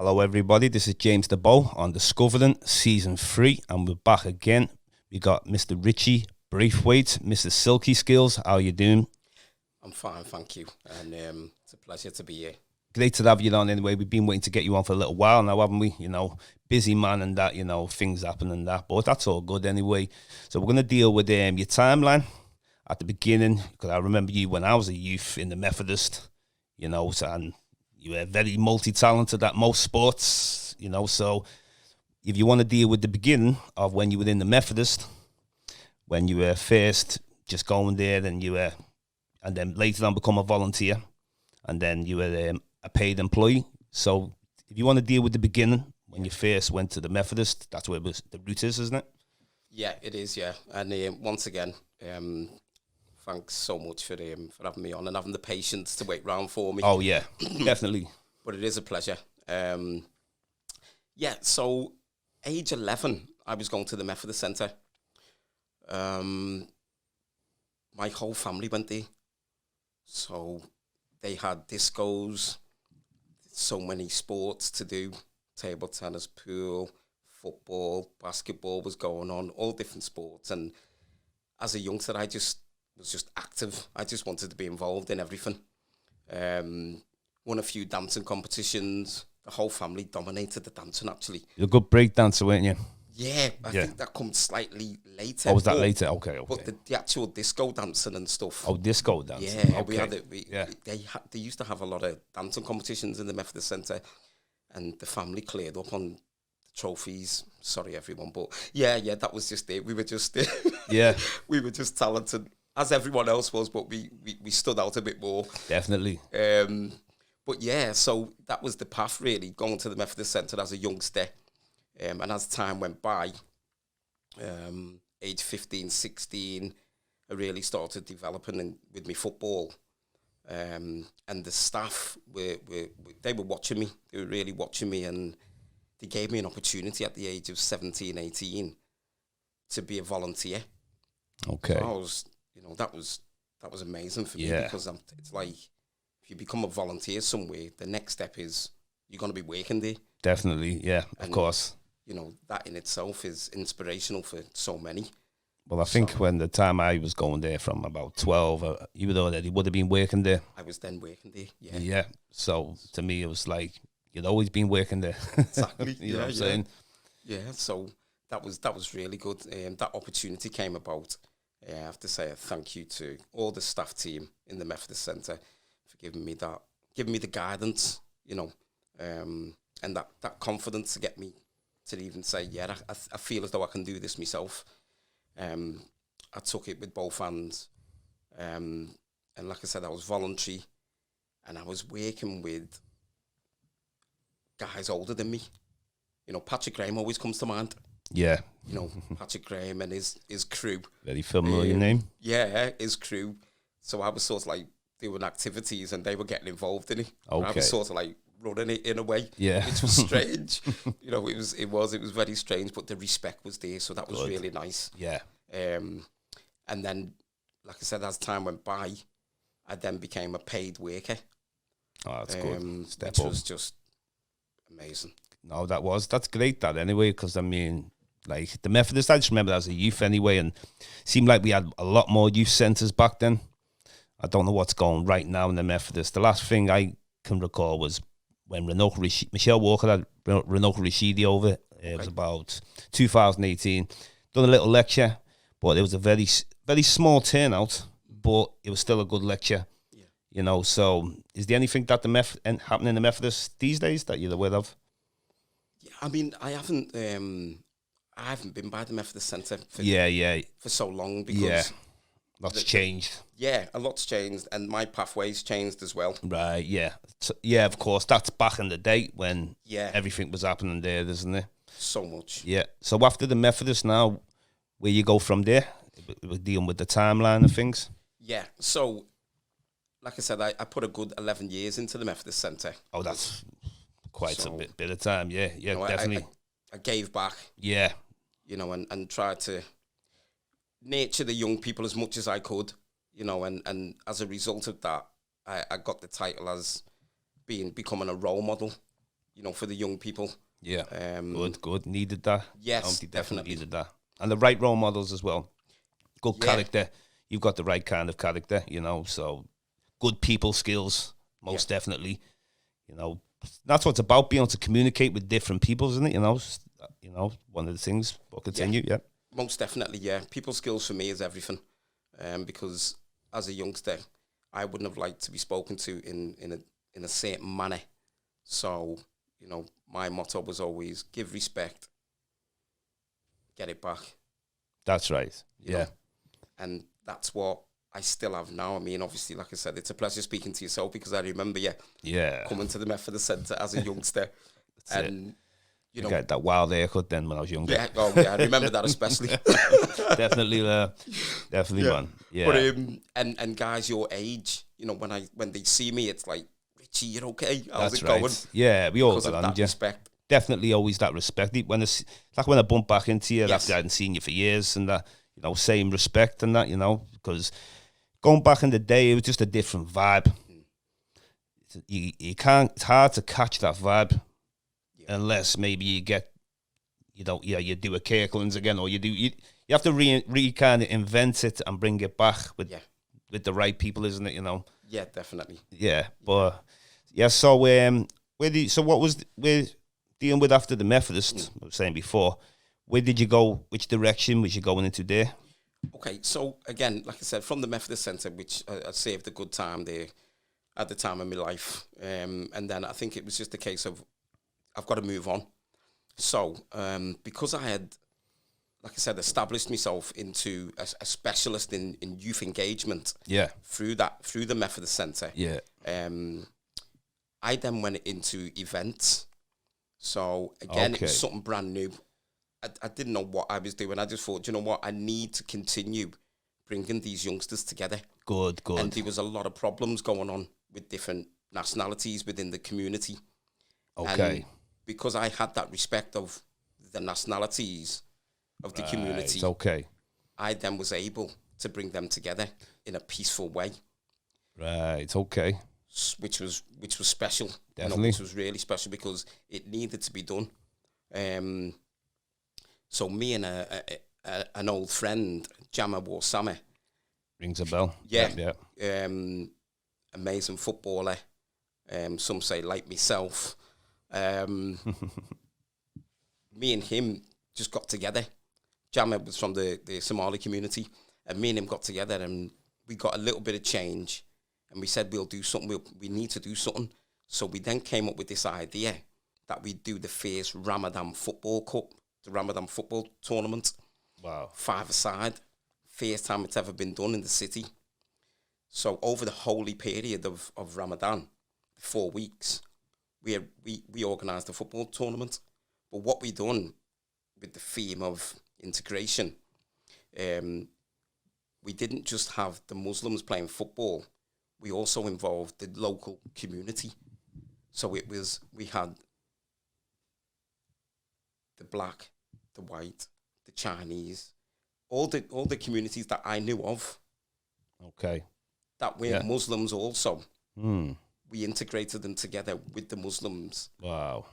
Hello, everybody. This is James Diboe on Discovering Season 3, and we're back again. We got Mr. Richie Braithwaite, Mr. Silky Skills. How you doing? I'm fine, thank you. And it's a pleasure to be here. Great to have you on anyway. We've been waiting to get you on for a little while now, haven't we? You know, busy man and that, you know, things happen and that. But that's all good anyway. So we're going to deal with your timeline at the beginning, because I remember you when I was a youth in the Methodist, you know, and you were very multi-talented at most sports, you know. So if you want to deal with the beginning of when you were in the Methodist, when you were first just going there, and then later on become a volunteer, and then you were a paid employee. So if you want to deal with the beginning, when you first went to the Methodist, that's where the root is, isn't it? Yeah, it is, yeah. And once again, thanks so much for having me on and having the patience to wait round for me. Oh, yeah, definitely. But it is a pleasure. So age 11, I was going to the Methodist Centre. My whole family went there. So they had discos, so many sports to do, table tennis, pool, football, basketball was going on, all different sports. And as a youngster, I was just active. I just wanted to be involved in everything. Won a few dancing competitions. The whole family dominated the dancing, actually. You're a good break dancer, weren't you? Yeah, I think that comes slightly later. Oh, was that later? Okay. But the actual disco dancing and stuff. Oh, disco dancing. Yeah, okay. we had it. They used to have a lot of dancing competitions in the Methodist Centre, and the family cleared up on the trophies. Sorry, everyone, but yeah, that was just it. We were just we were just talented, as everyone else was, but we stood out a bit more. Definitely. But yeah, so that was the path, really, going to the Methodist Centre as a youngster. And as time went by, age 15, 16, I really started developing with me football. And the staff, they were watching me. They were really watching me, and they gave me an opportunity at the age of 17, 18 to be a volunteer. Okay. So that was amazing for me, because it's like, if you become a volunteer somewhere, the next step is you're going to be working there. Definitely, yeah, of course. You know, that in itself is inspirational for so many. Well, I think when the time I was going there from about 12, you would already would have been working there. I was then working there, yeah. Yeah, so to me it was like, you'd always been working there. Exactly. You know what I'm saying? Yeah, so that was really good. That opportunity came about. I have to say a thank you to all the staff team in the Methodist Centre for giving me the guidance, you know, and that confidence to get me to even say, I feel as though I can do this myself. I took it with both hands. And like I said, I was voluntary, and I was working with guys older than me. You know, Patrick Graham always comes to mind. Yeah. You know, Patrick Graham and his crew. Very familiar name. Yeah, his crew. So I was sort of like doing activities, and they were getting involved in it. Okay. I was sort of like running it in a way, yeah, which was strange. You know, it was very strange, but the respect was there, so that was good. Really nice. Yeah. And then, like I said, as time went by, I then became a paid worker. Oh, that's good. Which was just amazing. No, that's great. That anyway, because I mean, like the Methodist, I just remember as a youth anyway, and it seemed like we had a lot more youth centres back then. I don't know what's going right now in the Methodist. The last thing I can recall was when Michelle Walker had Renault Rashidi over. It was about 2018. Done a little lecture, but it was a very, very small turnout, but it was still a good lecture. Yeah. You know, so is there anything that happening in the Methodist these days that you're aware of? Yeah, I mean, I haven't been by the Methodist Centre for so long, because lots changed. Yeah, a lot's changed, and my pathway's changed as well. Right, yeah. So, yeah, of course, that's back in the day when everything was happening there, isn't it? So much. Yeah. So after the Methodist now, where you go from there? We're dealing with the timeline of things. Yeah, so, like I said, I put a good 11 years into the Methodist Centre. Oh, that's quite a bit of time, yeah, you know, definitely. I gave back. Yeah. You know, and tried to nurture the young people as much as I could, you know, and as a result of that, I got the title as becoming a role model for the young people. Yeah, good. Needed that. Yes, They definitely needed that. And the right role models as well. Good Yeah. character. You've got the right kind of character, so good people skills, most definitely. That's what it's about, being able to communicate with different people, isn't it? One of the things. But continue, yeah. Most definitely, yeah. People skills for me is everything. Because as a youngster, I wouldn't have liked to be spoken to in a certain manner. So, my motto was always give respect, get it back. That's right. you know. And that's what I still have now. I mean, obviously, like I said, it's a pleasure speaking to yourself, because I remember you coming to the Methodist Centre as a youngster. And, you got that wild haircut then when I was younger. Yeah, I remember that especially. Definitely, man. Yeah. But, and guys your age, when they see me, it's like, Richie, you're okay? How's That's it right. going? Yeah, we all Because got of on that you. respect. Definitely always that respect. It's like when I bump back into you Yes. after I hadn't seen you for years, and that, same respect and that, because going back in the day, it was just a different vibe. You can't, it's hard to catch that vibe unless maybe you get, you do a Kirkland's again, or you have to re kind of invent it and bring it back with the right people, isn't it? Yeah, definitely. Yeah, but so what was we're dealing with after the Methodist? I was saying before, where did you go? Which direction was you going into there? Okay, so again, like I said, from the Methodist Centre, which I saved a good time there at the time of my life, and then I think it was just a case of I've got to move on. So because I had, like I said, established myself into a specialist in youth engagement, through the Methodist Centre, I then went into events. So again, it was something brand new. I didn't know what I was doing. I just thought, you know what, I need to continue bringing these youngsters together. Good. And there was a lot of problems going on with different nationalities within the community. Okay. And because I had that respect of the nationalities of the community, I then was able to bring them together in a peaceful way. Right. Okay. Which was special. Definitely. Which was really special, because it needed to be done. So me and an old friend, Jama Warsame. Rings a bell. Yeah. Amazing footballer. Some say like myself. Me and him just got together. Jama was from the Somali community, and me and him got together, and we got a little bit of change, and we said we'll do something. We need to do something. So we then came up with this idea that we'd do the first Ramadan Football Cup, the Ramadan Football Tournament. Wow. 5-a-side. First time it's ever been done in the city. So over the holy period of Ramadan, 4 weeks, we organised a football tournament. But what we done with the theme of integration, we didn't just have the Muslims playing football. We also involved the local community. So we had the black, the white, the Chinese, all the communities that I knew of. Okay. That were Muslims also. We integrated them together with the Muslims. Wow.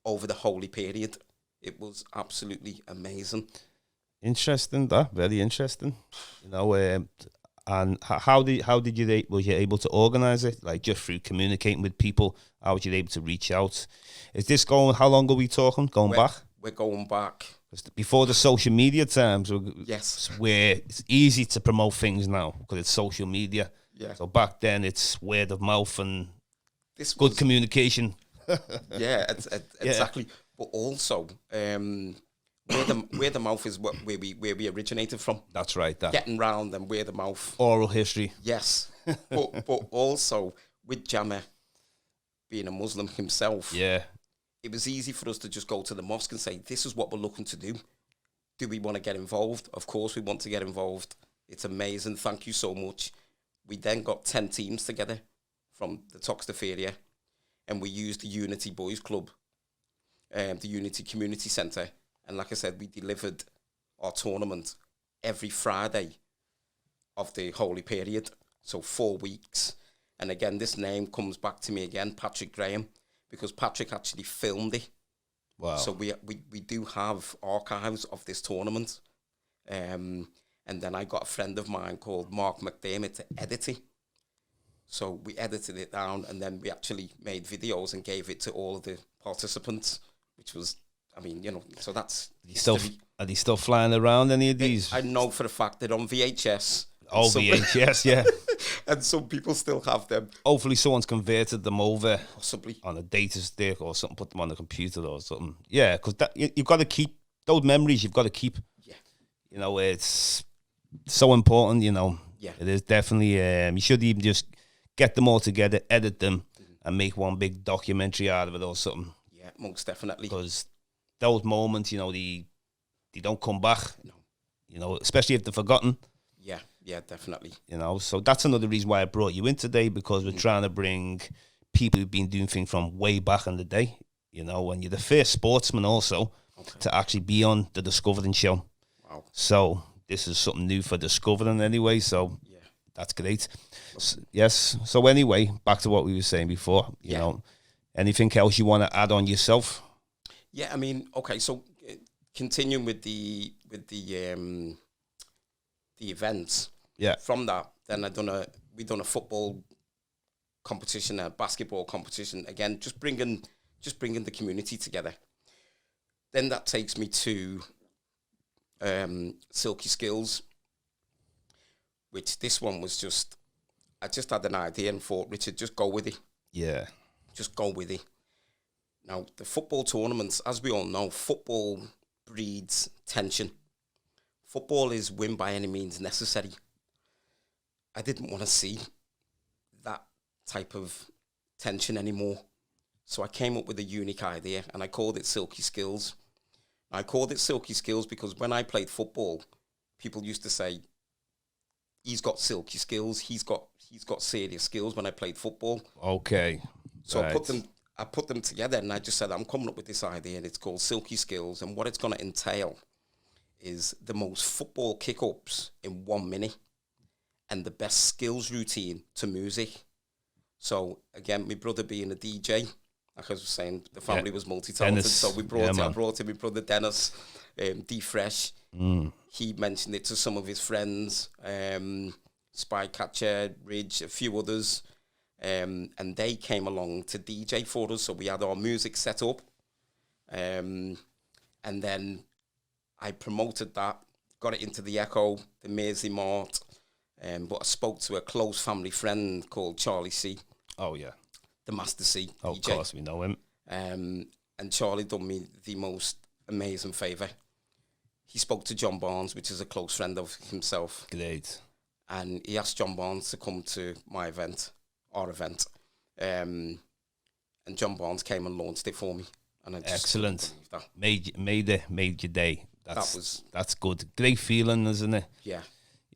Over the holy period. It was absolutely amazing. Interesting, very interesting. And how did you was you able to organise it? Like just through communicating with people? How was you able to reach out? Is this going? How long are we talking? Back? We're going back. Before the social media times, yes, where it's easy to promote things now because it's social media. Yeah. So back then it's word of mouth and good communication. Yeah, exactly. But also, where the mouth is where we originated from. That's right. Getting round and where the mouth. Oral history. Yes, but also with Jama being a Muslim himself. Yeah. It was easy for us to just go to the mosque and say, this is what we're looking to do. Do we want to get involved? Of course we want to get involved. It's amazing. Thank you so much. We then got 10 teams together from the Toxteth area, and we used the Unity Boys Club, the Unity Community Centre. And like I said, we delivered our tournament every Friday of the holy period. So 4 weeks. And again, this name comes back to me again, Patrick Graham, because Patrick actually filmed it. Wow. So we do have archives of this tournament. And then I got a friend of mine called Mark McDermott to edit it. So we edited it down, and then we actually made videos and gave it to all of the participants, which was, I mean, so that's Are they still flying around, any of these? I know for a fact they're on VHS. Oh, VHS, yeah. And some people still have them. Hopefully someone's converted them over. Possibly. On a data stick or something, put them on the computer or something. Yeah, because you've got to keep those memories, you've got to keep. Yeah. It's so important, Yeah. It is definitely, you should even just get them all together, edit them, and make one big documentary out of it or something. Yeah, most definitely. Because those moments, they don't come back. No. Especially if they're forgotten. Yeah, definitely. So that's another reason why I brought you in today, because we're trying to bring people who've been doing things from way back in the day, and you're the first sportsman also to actually be on the Discovering show. Wow. So this is something new for Discovering anyway, so that's great. Yes. So anyway, back to what we were saying before, you know, anything else you want to add on yourself? Yeah, I mean, okay, so continuing with the events. Yeah. From that, then we done a football competition, a basketball competition. Again, just bringing the community together. Then that takes me to Silky Skills, which this one was I just had an idea and thought, Richard, just go with it. Yeah. Just go with it. Now, the football tournaments, as we all know, football breeds tension. Football is win by any means necessary. I didn't want to see that type of tension anymore. So I came up with a unique idea, and I called it Silky Skills. I called it Silky Skills because when I played football, people used to say, he's got silky skills, he's got serious skills when I played football. Okay. So right. I put them together, and I just said, I'm coming up with this idea, and it's called Silky Skills, and what it's going to entail is the most football kick-ups in 1 minute and the best skills routine to music. So, again, my brother being a DJ, like I was saying, the family was multi-talented, Dennis. So I brought in my brother Dennis, D-Fresh. He mentioned it to some of his friends, Spycatcher, Ridge, a few others, and they came along to DJ for us. So we had our music set up, and then I promoted that, got it into the Echo, the Mersey Mart, but I spoke to a close family friend called Charlie C. Oh, yeah. The Master C. Oh, DJ. Of course, we know him. And Charlie done me the most amazing favour. He spoke to John Barnes, which is a close friend of himself. Great. And he asked John Barnes to come to our event. And John Barnes came and launched it for me. And I just excellent. Made your day. That's good. Great feeling, isn't it? Yeah.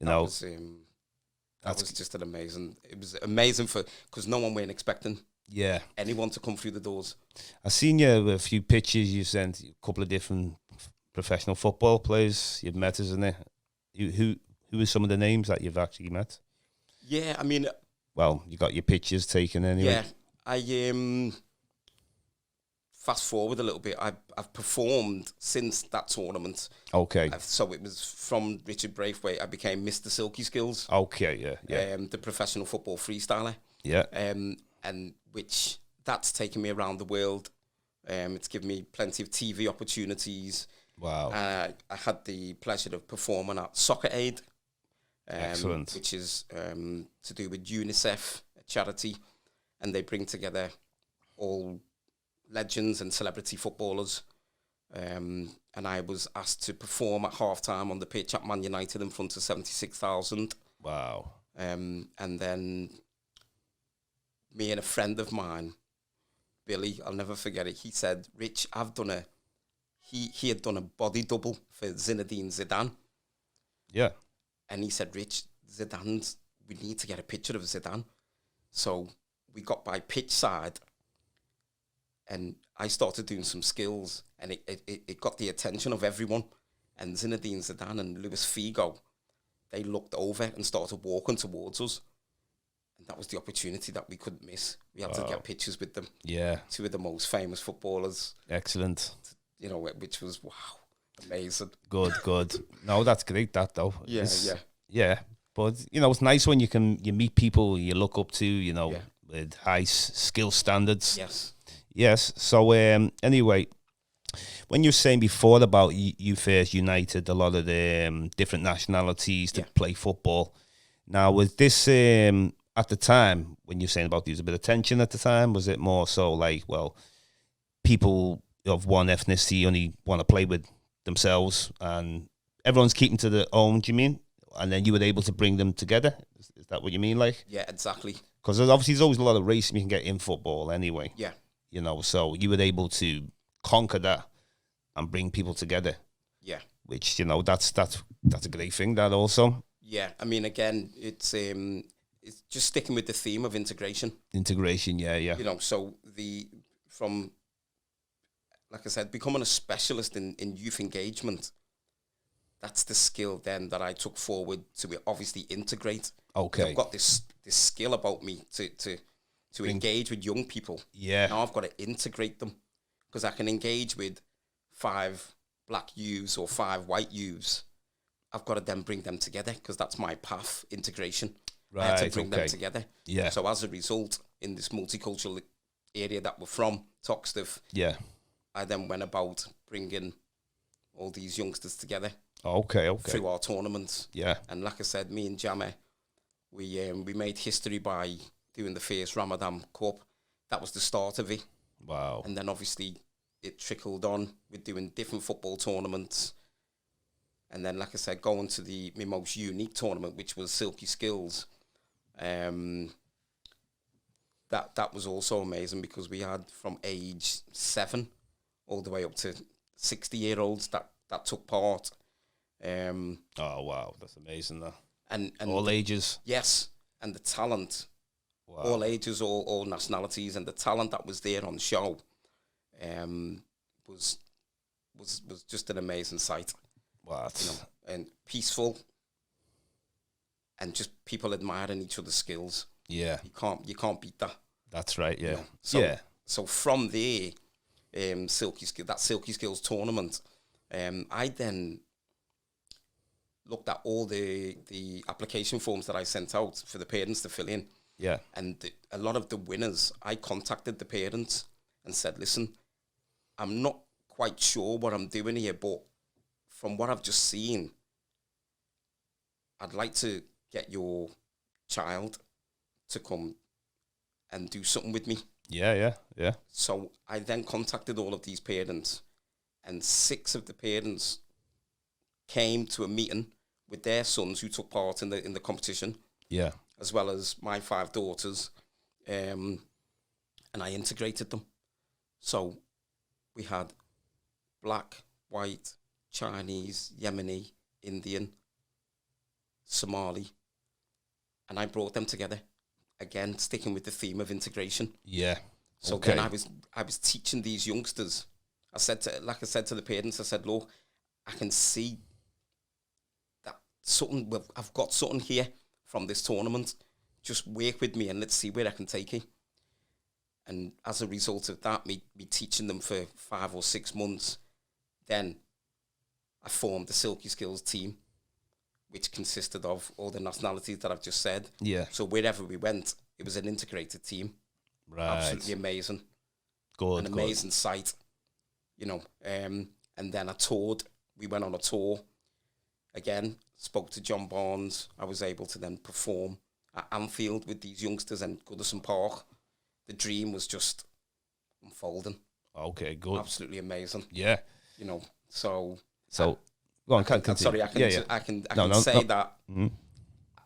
That was just an amazing. It was amazing because no one weren't expecting. Yeah. Anyone to come through the doors. I seen you a few pictures you sent, a couple of different professional football players you've met, isn't it? Who are some of the names that you've actually met? Yeah, I mean. Well, you got your pictures taken anyway. Yeah, I fast forward a little bit. I've performed since that tournament. Okay. So it was from Richie Braithwaite. I became Mr. Silky Skills. Okay, yeah. The professional football freestyler. Yeah. And which that's taken me around the world. It's given me plenty of TV opportunities. Wow. I had the pleasure of performing at Soccer Aid. Excellent. Which is to do with UNICEF, a charity, and they bring together all legends and celebrity footballers. And I was asked to perform at halftime on the pitch at Man United in front of 76,000. Wow. And then me and a friend of mine, Billy, I'll never forget it, he said, Rich, he had done a body double for Zinedine Zidane. Yeah. And he said, Rich, we need to get a picture of Zidane. So we got by pitch side and I started doing some skills and it got the attention of everyone. And Zinedine Zidane and Luis Figo, they looked over and started walking towards us. And that was the opportunity that we couldn't miss. We had to get pictures with them. Yeah. Two of the most famous footballers. Excellent. You know, which was, wow, amazing. Good. No, that's great, that, though. Yeah. Yeah. But, you know, it's nice when you meet people you look up to, you know, with high skill standards. Yes. So, anyway, when you were saying before about you first united a lot of the different nationalities to play football. Now, was this at the time when you're saying about there was a bit of tension at the time? Was it more so like, well, people of one ethnicity only want to play with themselves and everyone's keeping to their own? Do you mean? And then you were able to bring them together? Is that what you mean? Like, yeah, exactly. Because obviously there's always a lot of racism you can get in football anyway. Yeah. You know, so you were able to conquer that and bring people together. Yeah. Which, you know, that's a great thing, that also. Yeah. I mean, again, it's just sticking with the theme of integration. Integration, yeah. You know, so like I said, becoming a specialist in youth engagement, that's the skill then that I took forward to obviously integrate. Okay. I've got this skill about me to engage with young people. Yeah. Now I've got to integrate them, because I can engage with 5 black youths or 5 white youths. I've got to then bring them together, because that's my path, integration. Right, I had to bring them together. Yeah. So as a result, in this multicultural area that we're from, Toxteth, I then went about bringing all these youngsters together. Okay. Through our tournaments. Yeah. And like I said, me and Jammer, we made history by doing the first Ramadan Cup. That was the start of it. Wow. And then obviously it trickled on with doing different football tournaments. And then, like I said, going to my most unique tournament, which was Silky Skills. That was also amazing, because we had from age 7 all the way up to 60-year-olds that took part. Oh wow, that's amazing, though. And all ages. Yes, and the talent. Wow. All ages, all nationalities, and the talent that was there on show, was just an amazing sight. Wow. You know, and peaceful, and just people admiring each other's skills. Yeah, you can't beat that. That's right. Yeah. You know? So from there, Silky Skills tournament, I then looked at all the application forms that I sent out for the parents to fill in. Yeah. And a lot of the winners, I contacted the parents and said, listen, I'm not quite sure what I'm doing here, but from what I've just seen, I'd like to get your child to come and do something with me. Yeah. So I then contacted all of these parents, and 6 of the parents came to a meeting with their sons who took part in the competition. Yeah. As well as my 5 daughters, and I integrated them. So we had black, white, Chinese, Yemeni, Indian, Somali, and I brought them together. Again, sticking with the theme of integration. Yeah. So then I was teaching these youngsters. I said to the parents, I said, look, I can see that I've got something here from this tournament. Just work with me and let's see where I can take it. And as a result of that, me teaching them for 5 or 6 months, then I formed the Silky Skills team, which consisted of all the nationalities that I've just said. Yeah. So wherever we went, it was an integrated team. Right. Absolutely amazing. Good. An amazing sight, you know. And then I toured. We went on a tour. Again, spoke to John Barnes. I was able to then perform at Anfield with these youngsters and Goodison Park. The dream was just unfolding. Okay, good. Absolutely amazing. Yeah. You know, so go on, continue. Sorry, I can say that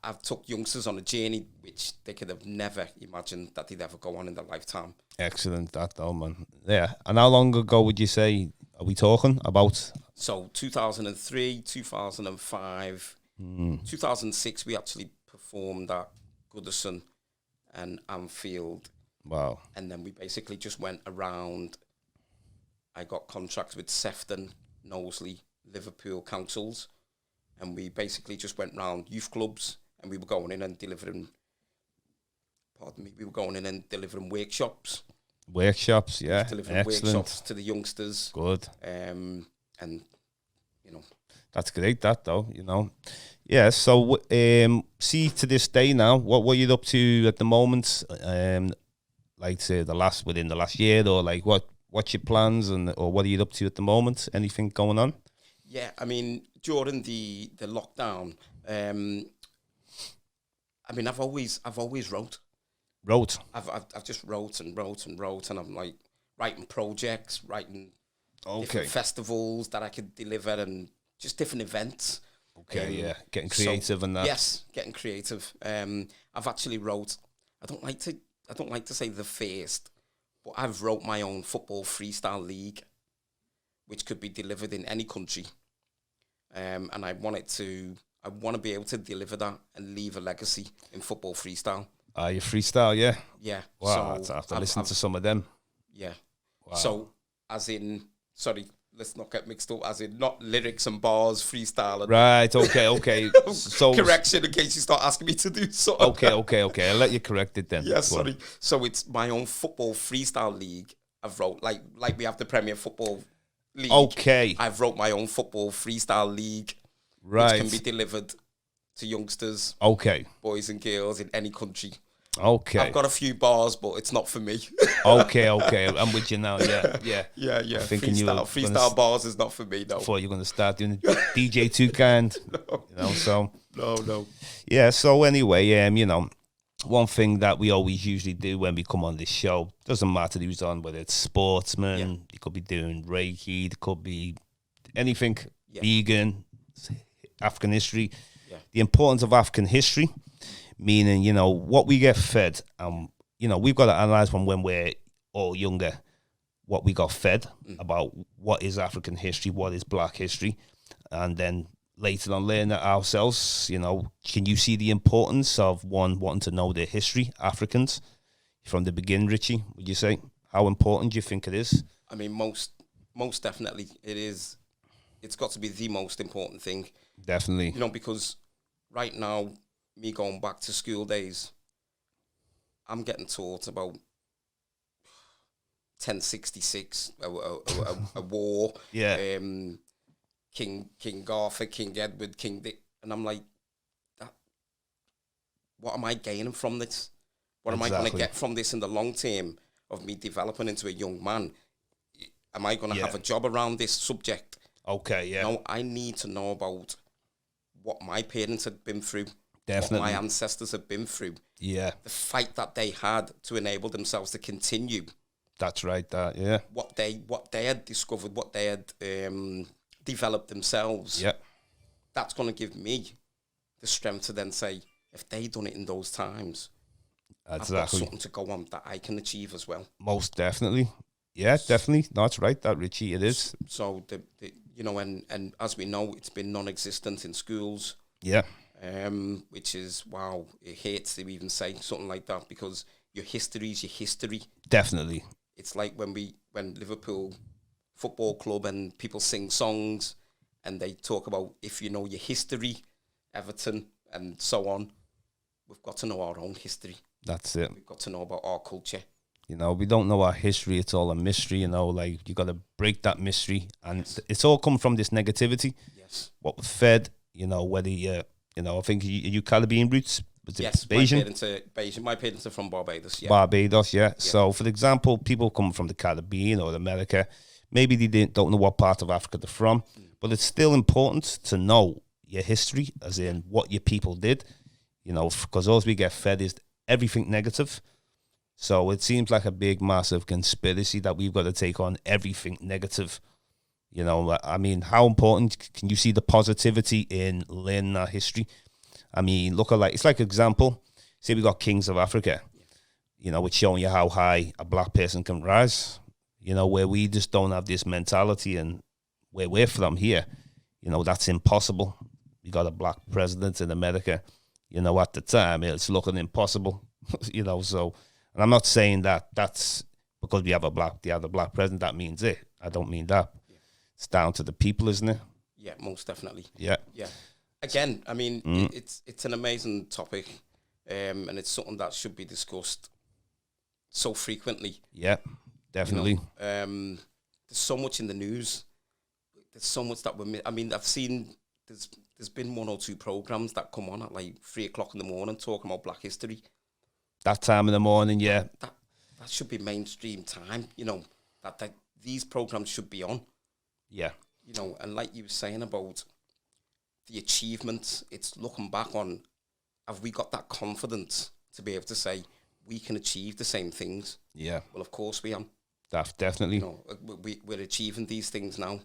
I've took youngsters on a journey which they could have never imagined that they'd ever go on in their lifetime. Excellent, that though, man. Yeah. And how long ago would you say are we talking about? So 2003, 2005, 2006, we actually performed at Goodison and Anfield. Wow. And then we basically just went around. I got contracts with Sefton, Knowsley, Liverpool councils, and we basically just went round youth clubs, and we were going in and delivering pardon me, we were going in and delivering workshops. Workshops, yeah, Delivering excellent. workshops to the youngsters. Good. And, That's great, that though, Yeah, so see to this day now, what are you up to at the moment? Like say within the last year, or like what's your plans or what are you up to at the moment? Anything going on? Yeah, I mean, during the lockdown, I've always wrote. I've just wrote and I'm like writing projects, writing different festivals that I could deliver and just different events. Okay, getting creative and that. Yes, getting creative. I've actually wrote. I don't like to say the first, but I've wrote my own football freestyle league, which could be delivered in any country. And I want to be able to deliver that and leave a legacy in football freestyle. Your freestyle, yeah. Yeah. Wow, so I have to listen to some of them. Yeah. Wow. So, as in, sorry, let's not get mixed up. As in, not lyrics and bars, freestyle. And right. Okay. So correction in case you start asking me to do so. Okay. I'll let you correct it then. Yeah, sorry. So it's my own football freestyle league. I've wrote like we have the Premier Football League. Okay. I've wrote my own football freestyle league, right, which can be delivered to youngsters, okay, boys and girls in any country. Okay. I've got a few bars, but it's not for me. Okay. I'm with you now. Yeah. Yeah. Thinking freestyle bars is not for me. No. Before you're going to start doing DJ Toucan, no. So no. Yeah. So anyway, one thing that we always usually do when we come on this show, doesn't matter who's on, whether it's sportsman, you could be doing Reiki, it could be anything, vegan, African history. Yeah. The importance of African history, meaning, what we get fed, we've got to analyze from when we're all younger, what we got fed about what is African history, what is Black history, and then later on learn that ourselves. Can you see the importance of one wanting to know their history, Africans, from the beginning, Richie? Would you say how important do you think it is? I mean, most definitely it is. It's got to be the most important thing. Definitely. Because right now, me going back to school days, I'm getting taught about 1066, a war. Yeah. King Arthur, King Edward, King Dick, and I'm like, what am I gaining from this? What am I going to get from this in the long term of me developing into a young man? Am I going to have a job around this subject? Okay, yeah. No, I need to know about what my parents had been through, definitely, what my ancestors had been through. Yeah. The fight that they had to enable themselves to continue. That's right, What they had discovered, what they had developed themselves. Yeah. That's going to give me the strength to then say, if they done it in those times, I've got something to go on that I can achieve as well. Most definitely. Yeah, definitely. No, that's right, that, Richie, it is. So, and as we know, it's been non-existent in schools. Yeah. Which is, wow, it hates to even say something like that, because your history is your history. Definitely. It's like when Liverpool Football Club and people sing songs and they talk about if you know your history, Everton and so on. We've got to know our own history. That's it. We've got to know about our culture. We don't know our history. It's all a mystery, like you got to break that mystery. And it's all come from this negativity. Yes. What we're fed, whether I think you Caribbean roots. Yes, Bayesian. My parents are from Barbados. Yeah. Barbados, yeah. So, for example, people come from the Caribbean or America, maybe they don't know what part of Africa they're from, but it's still important to know your history, as in what your people did, because all we get fed is everything negative. So it seems like a big, massive conspiracy that we've got to take on everything negative. I mean, how important can you see the positivity in learning our history? I mean, it's like example, say we got Kings of Africa, it's showing you how high a Black person can rise, where we just don't have this mentality, and where we're from here, that's impossible. We got a Black president in America, at the time, it's looking impossible, so, and I'm not saying that that's because we have a Black president, that means it. I don't mean that. Yeah. It's down to the people, isn't it? Yeah, most definitely. Yeah. Yeah. Again, I mean, it's an amazing topic. and it's something that should be discussed so frequently. Yeah, definitely. There's so much in the news. There's so much that I mean, I've seen there's been 1 or 2 programs that come on at like 3 o'clock in the morning talking about Black history. That time in the morning, yeah. That should be mainstream time. That these programs should be on. Yeah. And like you were saying about the achievements, it's looking back on, have we got that confidence to be able to say we can achieve the same things? Yeah. Well, of course we am. Definitely. We're achieving these things now.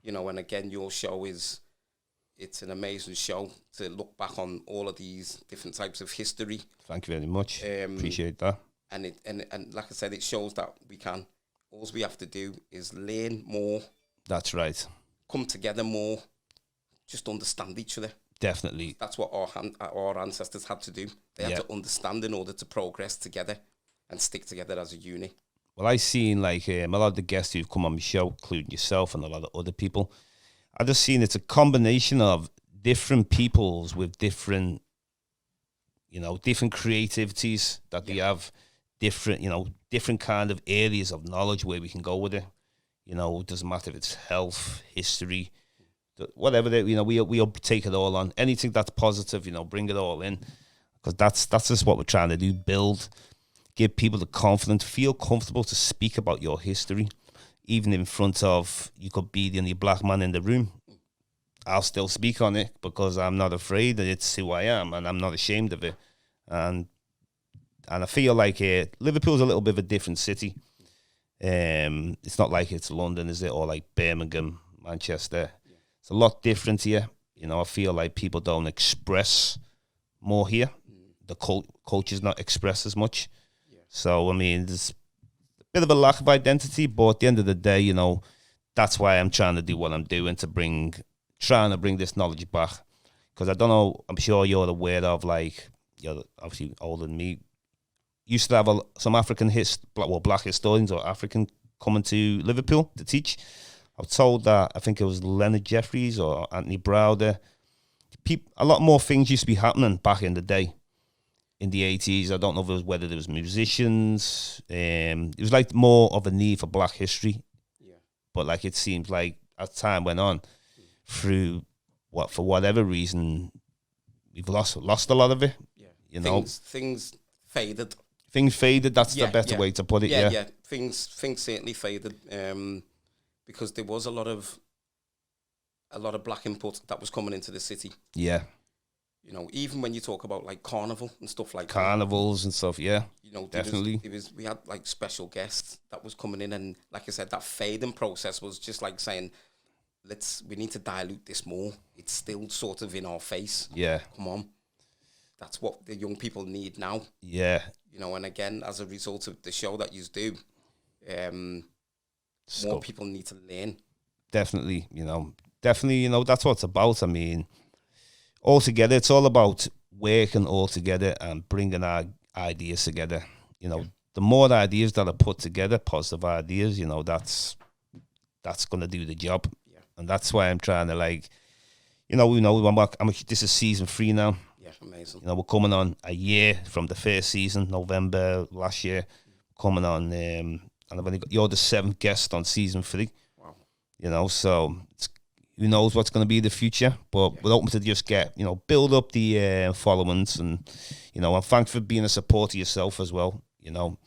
And again, your show it's an amazing show to look back on all of these different types of history. Thank you very much. Appreciate that. And like I said, it shows that we can. All we have to do is learn more. That's right. Come together more. Just understand each other. Definitely. That's what our ancestors had to do. They had to understand in order to progress together and stick together as a unit. Well, I've seen like a lot of the guests who've come on my show, including yourself and a lot of other people. I've just seen it's a combination of different peoples with different, different creativities that they have, different kind of areas of knowledge where we can go with it. It doesn't matter if it's health, history, whatever. We take it all on. Anything that's positive, bring it all in, because that's just what we're trying to do. Build, give people the confidence, feel comfortable to speak about your history. Even in front of, you could be the only black man in the room, I'll still speak on it because I'm not afraid that it's who I am and I'm not ashamed of it. And I feel like Liverpool's a little bit of a different city. It's not like it's London, is it? Or like Birmingham, Manchester. Yeah. It's a lot different here. I feel like people don't express more here. The culture's not expressed as much. Yeah. So, I mean, there's bit of a lack of identity, but at the end of the day, that's why I'm trying to do what I'm doing, trying to bring this knowledge back. Because I don't know, I'm sure you're aware of, like, you're obviously older than me, used to have some African black historians or African coming to Liverpool to teach. I was told that, I think it was Leonard Jeffries or Anthony Browder. A lot more things used to be happening back in the day. In the 80s, I don't know whether there was musicians. It was like more of a need for black history. Yeah. But like it seems like as time went on, for whatever reason, we've lost a lot of it. Yeah. Things faded. Things faded. That's the better way to put it. Yeah. Things certainly faded. Because there was a lot of black input that was coming into the city. Yeah. Even when you talk about like carnival and stuff like carnivals and stuff, yeah, definitely. We had like special guests that was coming in, and like I said, that fading process was just like saying, we need to dilute this more. It's still sort of in our face. Yeah, come on, that's what the young people need now. Yeah, and again, as a result of the show that you do, more people need to learn. Definitely, that's what it's about. I mean, all together, it's all about working all together and bringing our ideas together. The more ideas that are put together, positive ideas, that's going to do the job. Yeah. And that's why I'm trying to this is season 3 now. Yeah, amazing. We're coming on a year from the first season, November last year, coming on, and you're the 7th guest on season 3. Wow. So who knows what's going to be the future, but we're hoping to just get, build up the followings, and, I'm thankful for being a supporter yourself as well. You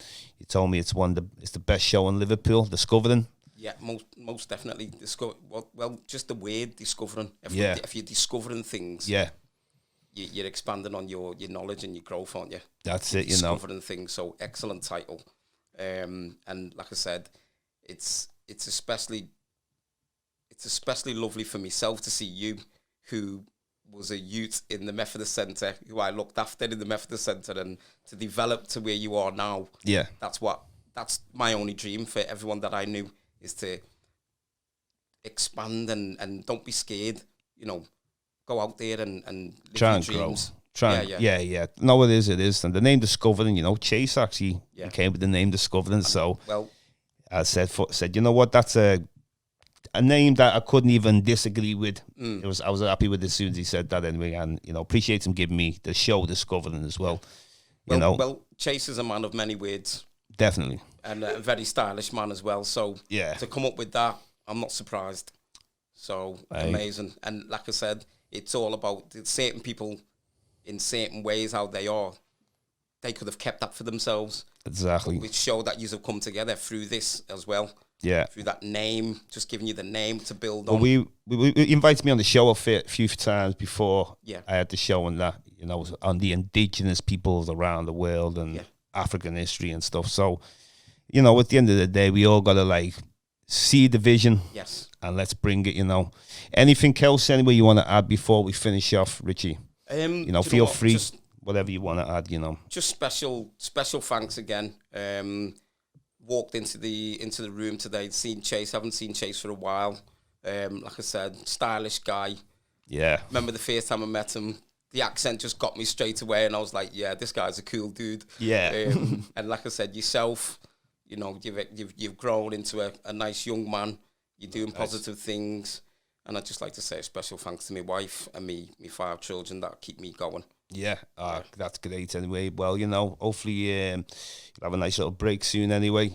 told me it's the best show in Liverpool, discovering. Yeah, most definitely. Just the word discovering. If you're discovering things, you're expanding on your knowledge and your growth, aren't you? That's it, Discovering things. So excellent title. And like I said, it's especially lovely for myself to see you, who was a youth in the Methodist Centre, who I looked after in the Methodist Centre, and to develop to where you are now. Yeah. That's my only dream for everyone that I knew, is to expand and don't be scared, go out there and live try your and dreams. Grow. Yeah. No, it is. And the name Discovering, Chase actually came with the name Discovering. So I said, that's a name that I couldn't even disagree with. I was happy with it as soon as he said that anyway, and appreciate him giving me the show Discovering as well. Well, Chase is a man of many words. Definitely. And a very stylish man as well. So to come up with that, I'm not surprised. So amazing. And like I said, it's all about certain people in certain ways, how they are. They could have kept that for themselves. Exactly. Which show that you have come together through this as well. Yeah. Through that name, just giving you the name to build on. Well, we invited me on the show a few times before I had the show and that, you know, on the indigenous peoples around the world and African history and stuff. So, you know, at the end of the day, we all got to like see the vision. Yes. And let's bring it, you know. Anything else, anyway, you want to add before we finish off, Richie? You know, feel free. Just, whatever you want to add, you know. Just special thanks again. Walked into the room today, seen Chase. Haven't seen Chase for a while. Like I said, stylish guy. Yeah. Remember the first time I met him, the accent just got me straight away, and I was like, yeah, this guy's a cool dude. Yeah. And like I said, yourself, you know, you've grown into a nice young man. You're doing positive things. And I'd just like to say a special thanks to my wife and me 5 children that keep me going. Yeah, that's great anyway. Well, you know, hopefully you'll have a nice little break soon anyway.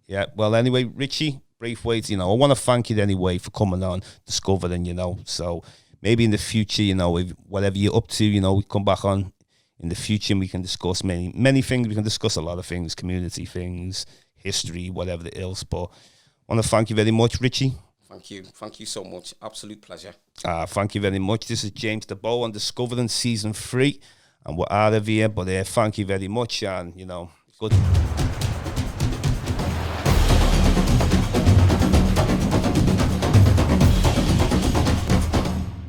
Yeah, well, anyway, Richie Braithwaite, you know, I want to thank you anyway for coming on, discovering, you know. So maybe in the future, you know, if whatever you're up to, you know, we come back on in the future and we can discuss many things. We can discuss a lot of things, community things, history, whatever else. But I want to thank you very much, Richie. Thank you so much. Absolute pleasure. Thank you very much. This is James Diboe on Discovering Season 3, and we're out of here. But thank you very much, and you know, good.